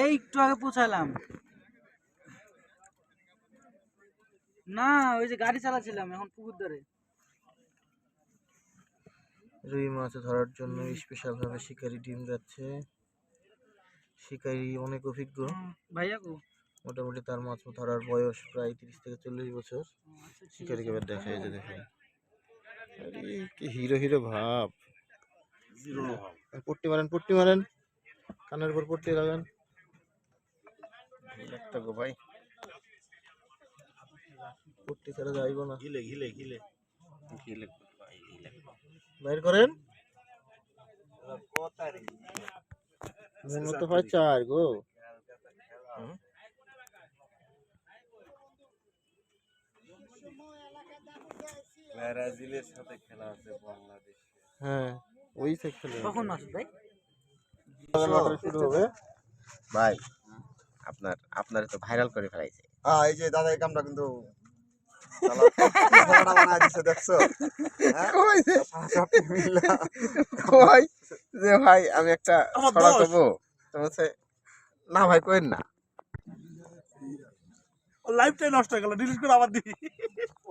এই একটু আগে পৌঁছালাম। না ওই যে গাড়ি চালাচ্ছিলাম, এখন পুকুর ধারে। রুই মাছ ধরার জন্য স্পেশাল ভাবে শিকারি টিম যাচ্ছে। শিকারি অনেক অভিজ্ঞ। ভাইয়া গো, মোটামুটি তার মাছ ধরার বয়স প্রায় 30 থেকে 40 বছর। শিকারিকে এবার দেখা এই যে দেখেন, আরে কি হিরো হিরো ভাব। পট্টি মারেন, পট্টি মারেন, কানের উপর পট্টি লাগান। একটা গো ভাই, পট্টি ছাড়া যাইব না। ঘিলে ঘিলে ঘিলে ঘিলে বাইর করেন। মনে তো হয় 4 গো। ব্রাজিলের সাথে খেলা আছে বাংলাদেশ। হ্যাঁ ওই সে খেলে কখন মাসুদ ভাই? শুরু হবে ভাই। আপনার তো ভাইরাল করে ফেলাইছে। এই যে দাদা এই কামটা কিন্তু খেলাটা বানায় দিছে, দেখছো? কই কই যে ভাই আমি একটা ছড়া কব, তো বলছে না ভাই কইন না। লাইফটাই নষ্ট হয়ে গেল, ডিলিট করে আবার দিবি।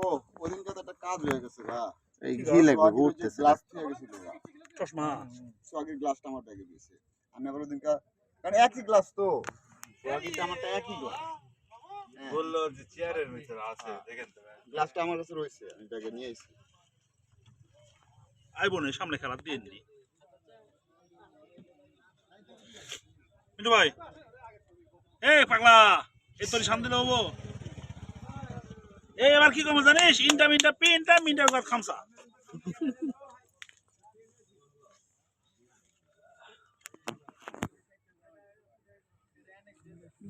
ও ওদিনকে তো একটা কাজ হয়ে গেছে ভাই। এই ঘি লাগবে উঠতেছে গ্লাস থেকে গেছিল ভাই। চশমা সোয়াগির গ্লাসটা আমার ব্যাগে দিয়েছে। আমি আবার ওদিনকে, কারণ একই গ্লাস তো, সোয়াগিটা আমারটা একই গ্লাস। বললো যে চেয়ারের ভিতরে আছে, দেখেন তো গ্লাসটা আমার কাছে রয়েছে, আমি ব্যাগে নিয়ে এসেছি। আইবো না সামনে খেলা দিয়ে নি। মিন্টু ভাই, এই পাগলা, এই তোর সামনে হবো। এই এবার কি করবো জানিস? ইনটা মিনটা পিনটা মিনটা খামসা।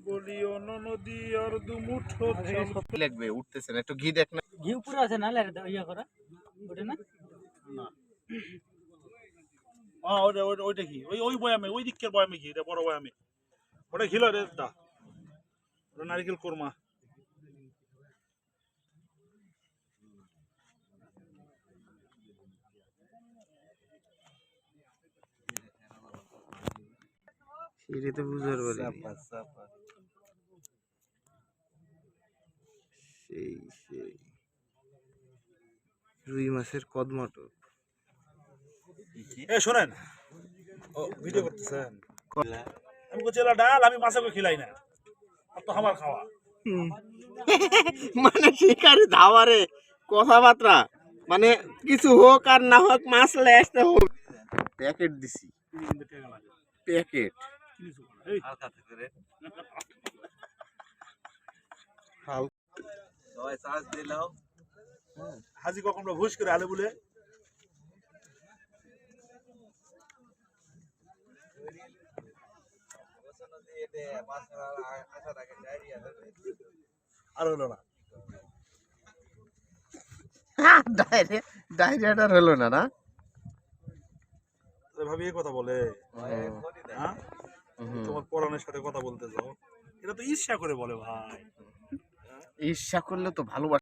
বলিও নদী আর দুমুঠো লাগবে উঠতেছে না, একটু ঘি দেখ না। ঘি উপরে আছে না, ইয়া করা ওটা না। ওইটা কি ওই বয়ামে, ওই দিকের বয়ামে কি, এটা বড় বয়ামে, ওটা ঘিল রে দা, ওটা নারিকেল কোরমা। সিঁড়ি তো বুঝার পারি সেই সেই রুই মাছের কদমাটক। এ শোনেন, ও ভিডিও করতেছেন? আমি বলছি ডাল আমি মাছকে খিলাই না, আর তো আমার খাওয়া। মানে শিকারি ধাওয়ারে কথাবার্তা, মানে কিছু হোক আর না হোক মাছ লেসতে হোক। প্যাকেট দিছি, প্যাকেট হাজি কখন ঘুষ করে আলে বলে আর হলো না। ডায়রিয়াটার হলো না না ভাবি এই কথা বলে, হ্যাঁ? তোমার পরাণের সাথে কথা বলতে যাও, এটা তো ঈর্ষা করে বলে ভাই। ঈর্ষা করলে তো ভালোবাসা